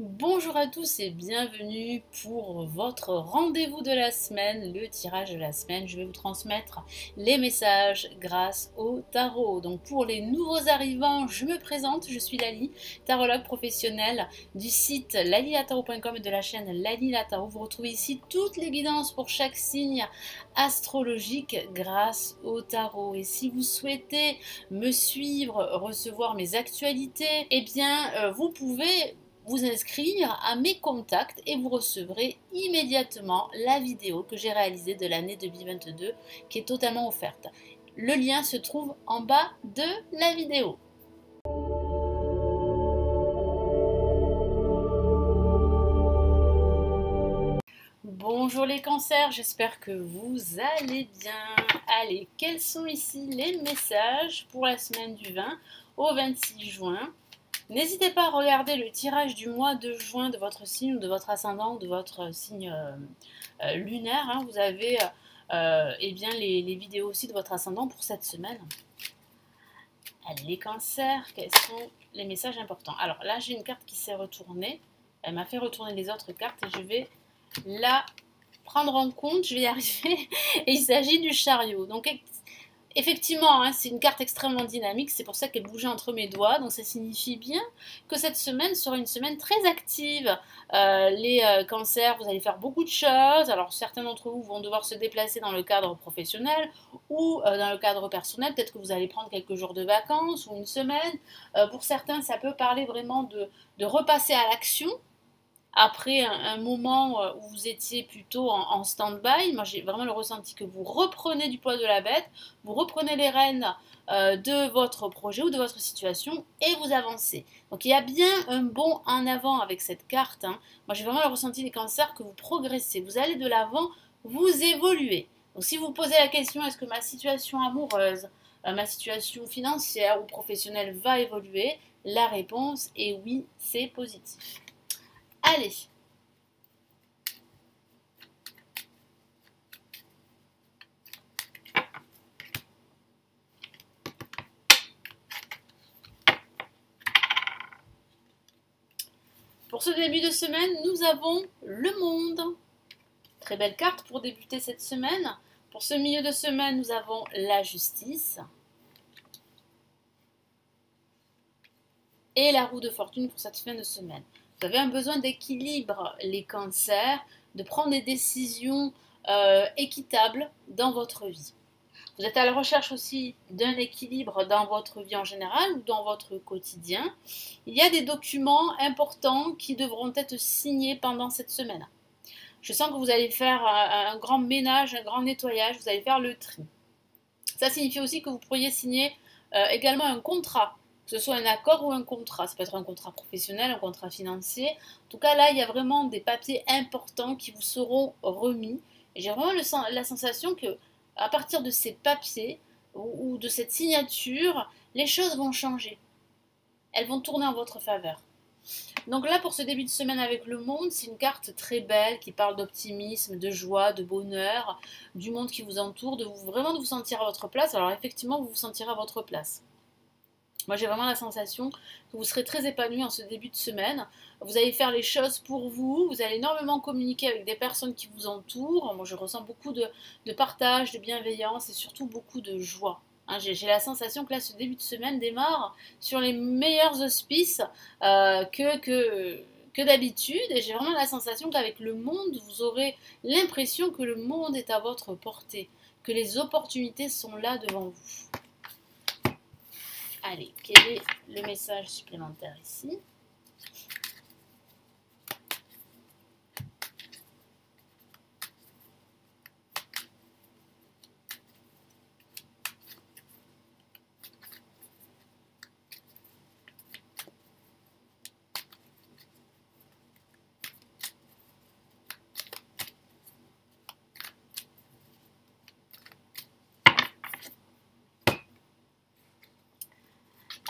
Bonjour à tous et bienvenue pour votre rendez-vous de la semaine, le tirage de la semaine. Je vais vous transmettre les messages grâce au tarot. Donc pour les nouveaux arrivants, je me présente, je suis Lali, tarologue professionnelle du site lalilatarot.com et de la chaîne Lali la Tarot. Vous retrouvez ici toutes les guidances pour chaque signe astrologique grâce au tarot. Et si vous souhaitez me suivre, recevoir mes actualités, eh bien vous pouvez vous inscrire à mes contacts et vous recevrez immédiatement la vidéo que j'ai réalisée de l'année 2022 qui est totalement offerte. Le lien se trouve en bas de la vidéo. Bonjour les cancers, j'espère que vous allez bien. Allez, quels sont ici les messages pour la semaine du 20 au 26 juin? N'hésitez pas à regarder le tirage du mois de juin de votre signe ou de votre ascendant ou de votre signe lunaire. Hein. Vous avez eh bien, les vidéos aussi de votre ascendant pour cette semaine. Allez, les cancers, quels sont les messages importants? Alors là, j'ai une carte qui s'est retournée. Elle m'a fait retourner les autres cartes et je vais la prendre en compte. Je vais y arriver. Et il s'agit du chariot. Donc effectivement, hein, c'est une carte extrêmement dynamique, c'est pour ça qu'elle bougeait entre mes doigts, donc ça signifie bien que cette semaine sera une semaine très active. Les cancers, vous allez faire beaucoup de choses, alors certains d'entre vous vont devoir se déplacer dans le cadre professionnel ou dans le cadre personnel, peut-être que vous allez prendre quelques jours de vacances ou une semaine. Pour certains, ça peut parler vraiment de repasser à l'action, après un moment où vous étiez plutôt en stand-by. Moi j'ai vraiment le ressenti que vous reprenez du poids de la bête, vous reprenez les rênes de votre projet ou de votre situation et vous avancez. Donc il y a bien un bond en avant avec cette carte. Hein. Moi j'ai vraiment le ressenti des cancers que vous progressez, vous allez de l'avant, vous évoluez. Donc si vous vous posez la question est-ce que ma situation amoureuse, ma situation financière ou professionnelle va évoluer, la réponse est oui, c'est positif. Allez, pour ce début de semaine, nous avons le monde. Très belle carte pour débuter cette semaine. Pour ce milieu de semaine, nous avons la justice. Et la roue de fortune pour cette fin de semaine. Vous avez un besoin d'équilibre, les cancers, de prendre des décisions équitables dans votre vie. Vous êtes à la recherche aussi d'un équilibre dans votre vie en général ou dans votre quotidien. Il y a des documents importants qui devront être signés pendant cette semaine. Je sens que vous allez faire un grand ménage, un grand nettoyage, vous allez faire le tri. Ça signifie aussi que vous pourriez signer également un contrat, que ce soit un accord ou un contrat. Ça peut être un contrat professionnel, un contrat financier. En tout cas, là, il y a vraiment des papiers importants qui vous seront remis. Et j'ai vraiment la sensation que à partir de ces papiers ou de cette signature, les choses vont changer. Elles vont tourner en votre faveur. Donc là, pour ce début de semaine avec le monde, c'est une carte très belle qui parle d'optimisme, de joie, de bonheur, du monde qui vous entoure, vraiment de vous sentir à votre place. Alors effectivement, vous vous sentirez à votre place. Moi, j'ai vraiment la sensation que vous serez très épanoui en ce début de semaine. Vous allez faire les choses pour vous. Vous allez énormément communiquer avec des personnes qui vous entourent. Moi, je ressens beaucoup de partage, de bienveillance et surtout beaucoup de joie. Hein, j'ai la sensation que là, ce début de semaine démarre sur les meilleurs auspices que d'habitude. Et j'ai vraiment la sensation qu'avec le monde, vous aurez l'impression que le monde est à votre portée, que les opportunités sont là devant vous. Allez, quel est le message supplémentaire ici?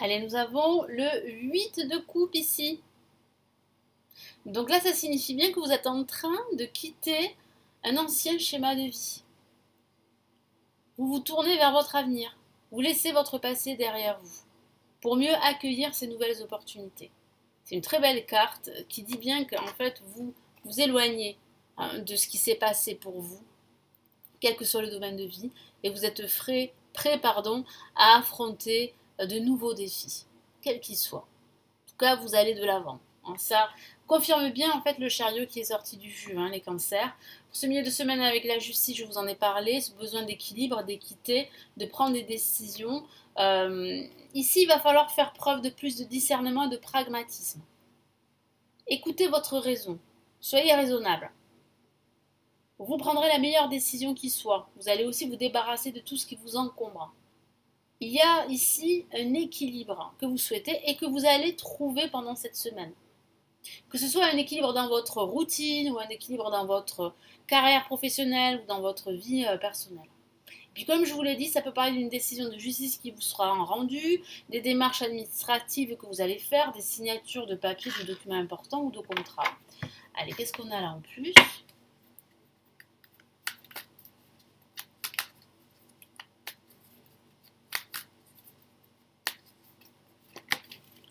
Allez, nous avons le 8 de coupe ici. Donc là, ça signifie bien que vous êtes en train de quitter un ancien schéma de vie. Vous vous tournez vers votre avenir. Vous laissez votre passé derrière vous pour mieux accueillir ces nouvelles opportunités. C'est une très belle carte qui dit bien qu'en fait, vous vous éloignez de ce qui s'est passé pour vous, quel que soit le domaine de vie, et vous êtes prêt à affronter de nouveaux défis, quels qu'ils soient. En tout cas, vous allez de l'avant. Ça confirme bien en fait le chariot qui est sorti du jus, les cancers. Pour ce milieu de semaine avec la justice, je vous en ai parlé, ce besoin d'équilibre, d'équité, de prendre des décisions. Ici, il va falloir faire preuve de plus de discernement et de pragmatisme. Écoutez votre raison, soyez raisonnable. Vous prendrez la meilleure décision qui soit. Vous allez aussi vous débarrasser de tout ce qui vous encombre. Il y a ici un équilibre que vous souhaitez et que vous allez trouver pendant cette semaine. Que ce soit un équilibre dans votre routine ou un équilibre dans votre carrière professionnelle ou dans votre vie personnelle. Et puis comme je vous l'ai dit, ça peut parler d'une décision de justice qui vous sera rendue, des démarches administratives que vous allez faire, des signatures de papiers, de documents importants ou de contrats. Allez, qu'est-ce qu'on a là en plus ?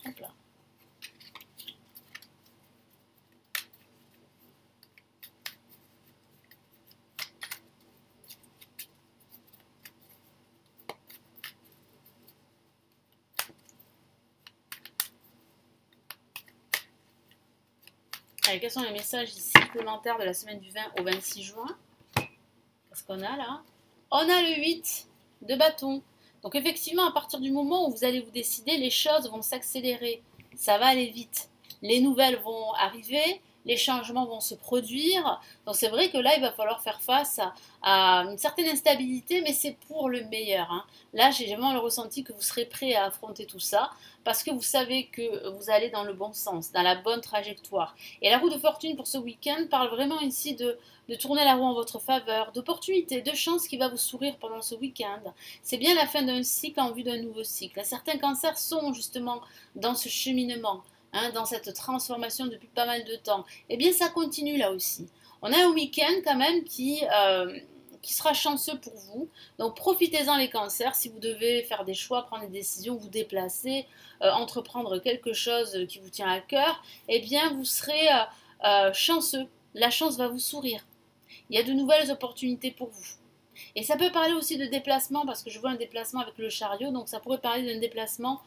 Hop là. Allez, quels sont les messages ici supplémentaires de la semaine du 20 au 26 juin? Qu'est-ce qu'on a là? On a le 8 de bâton. Donc effectivement, à partir du moment où vous allez vous décider, les choses vont s'accélérer. Ça va aller vite. Les nouvelles vont arriver, les changements vont se produire. Donc c'est vrai que là, il va falloir faire face à une certaine instabilité, mais c'est pour le meilleur. Là, j'ai vraiment le ressenti que vous serez prêt à affronter tout ça, parce que vous savez que vous allez dans le bon sens, dans la bonne trajectoire. Et la roue de fortune pour ce week-end parle vraiment ici de tourner la roue en votre faveur, d'opportunités, de chances qui va vous sourire pendant ce week-end. C'est bien la fin d'un cycle en vue d'un nouveau cycle. Certains cancers sont justement dans ce cheminement, dans cette transformation depuis pas mal de temps. Eh bien, ça continue là aussi. On a un week-end quand même qui sera chanceux pour vous. Donc, profitez-en les cancers. Si vous devez faire des choix, prendre des décisions, vous déplacer, entreprendre quelque chose qui vous tient à cœur, eh bien, vous serez chanceux. La chance va vous sourire. Il y a de nouvelles opportunités pour vous. Et ça peut parler aussi de déplacement, parce que je vois un déplacement avec le chariot, donc ça pourrait parler d'un déplacement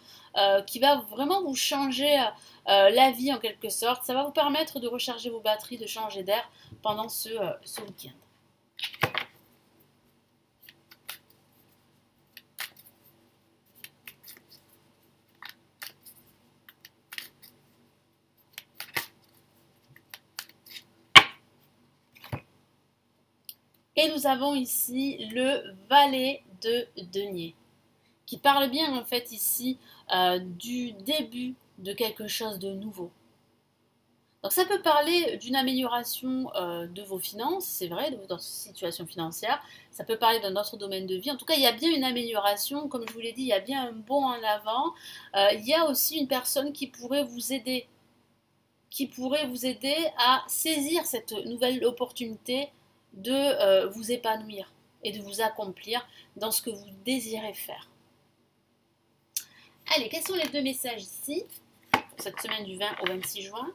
qui va vraiment vous changer la vie en quelque sorte. Ça va vous permettre de recharger vos batteries, de changer d'air pendant ce week-end. Et nous avons ici le valet de denier, qui parle bien en fait ici du début de quelque chose de nouveau. Donc ça peut parler d'une amélioration de vos finances, c'est vrai, de votre situation financière. Ça peut parler d'un autre domaine de vie. En tout cas, il y a bien une amélioration. Comme je vous l'ai dit, il y a bien un bond en avant. Il y a aussi une personne qui pourrait vous aider, à saisir cette nouvelle opportunité de vous épanouir et de vous accomplir dans ce que vous désirez faire. Allez, quels sont les deux messages ici pour cette semaine du 20 au 26 juin?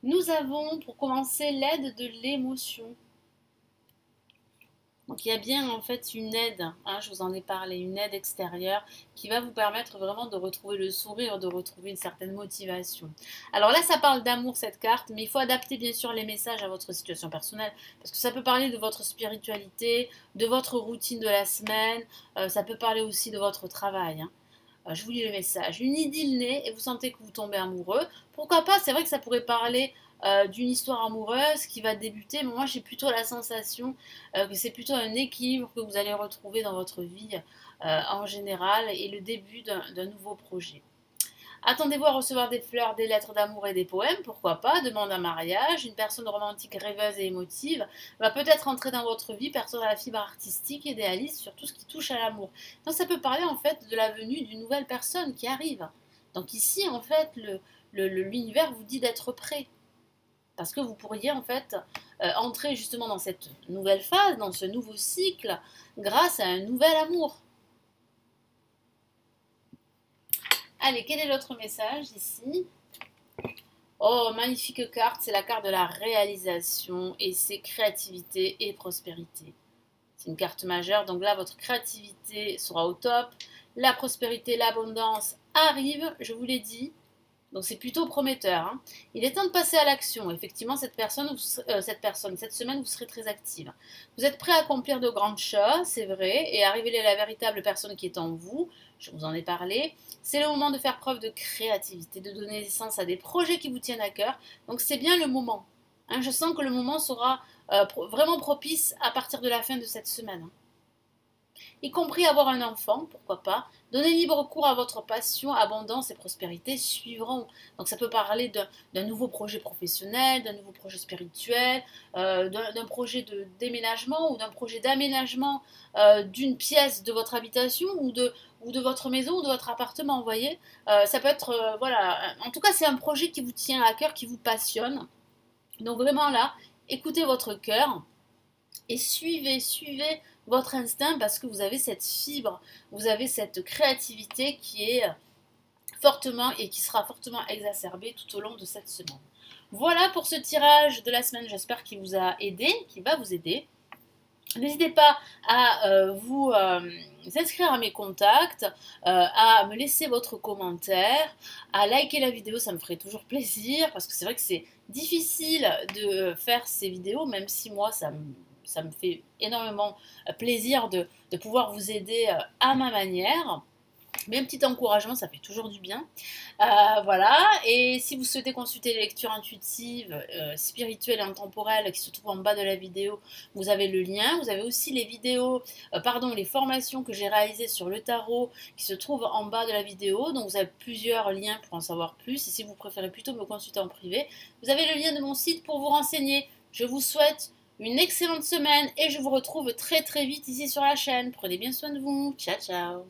Nous avons pour commencer l'aide de l'émotion. Donc il y a bien en fait une aide, je vous en ai parlé, une aide extérieure qui va vous permettre vraiment de retrouver le sourire, de retrouver une certaine motivation. Alors là ça parle d'amour cette carte, mais il faut adapter bien sûr les messages à votre situation personnelle, parce que ça peut parler de votre spiritualité, de votre routine de la semaine, ça peut parler aussi de votre travail. Je vous lis le message. Une idylle naît et vous sentez que vous tombez amoureux. Pourquoi pas, c'est vrai que ça pourrait parler d'une histoire amoureuse qui va débuter. Mais moi, j'ai plutôt la sensation que c'est plutôt un équilibre que vous allez retrouver dans votre vie en général et le début d'un nouveau projet. Attendez-vous à recevoir des fleurs, des lettres d'amour et des poèmes, pourquoi pas, demande un mariage, une personne romantique rêveuse et émotive va peut-être entrer dans votre vie, personne à la fibre artistique, idéaliste, sur tout ce qui touche à l'amour. Donc ça peut parler en fait de la venue d'une nouvelle personne qui arrive. Donc ici en fait l'univers vous dit d'être prêt. Parce que vous pourriez en fait entrer justement dans cette nouvelle phase, dans ce nouveau cycle, grâce à un nouvel amour. Allez, quel est l'autre message ici? Oh, magnifique carte, c'est la carte de la réalisation et c'est créativité et prospérité. C'est une carte majeure, donc là, votre créativité sera au top. La prospérité, l'abondance arrive, je vous l'ai dit. Donc c'est plutôt prometteur. Hein. Il est temps de passer à l'action. Effectivement, cette semaine, vous serez très active. Vous êtes prêt à accomplir de grandes choses, c'est vrai, et à révéler la véritable personne qui est en vous. Je vous en ai parlé. C'est le moment de faire preuve de créativité, de donner naissance à des projets qui vous tiennent à cœur. Donc c'est bien le moment. Hein, je sens que le moment sera vraiment propice à partir de la fin de cette semaine. Y compris avoir un enfant, pourquoi pas. Donner libre cours à votre passion, abondance et prospérité suivront. Donc ça peut parler d'un nouveau projet professionnel, d'un nouveau projet spirituel, d'un projet de déménagement ou d'un projet d'aménagement d'une pièce de votre habitation ou de votre maison ou de votre appartement, vous voyez. Ça peut être, voilà, en tout cas c'est un projet qui vous tient à cœur, qui vous passionne. Donc vraiment là, écoutez votre cœur et suivez votre instinct parce que vous avez cette fibre, vous avez cette créativité qui est fortement et qui sera fortement exacerbée tout au long de cette semaine. Voilà pour ce tirage de la semaine, j'espère qu'il vous a aidé, qu'il va vous aider. N'hésitez pas à vous inscrire à mes contacts, à me laisser votre commentaire, à liker la vidéo, ça me ferait toujours plaisir parce que c'est vrai que c'est difficile de faire ces vidéos, même si moi ça me fait énormément plaisir de pouvoir vous aider à ma manière. Mais un petit encouragement, ça fait toujours du bien. Voilà, et si vous souhaitez consulter les lectures intuitives, spirituelles et intemporelles qui se trouvent en bas de la vidéo, vous avez le lien. Vous avez aussi les vidéos, les formations que j'ai réalisées sur le tarot qui se trouvent en bas de la vidéo. Donc vous avez plusieurs liens pour en savoir plus. Et si vous préférez plutôt me consulter en privé, vous avez le lien de mon site pour vous renseigner. Je vous souhaite une excellente semaine et je vous retrouve très très vite ici sur la chaîne. Prenez bien soin de vous. Ciao ciao.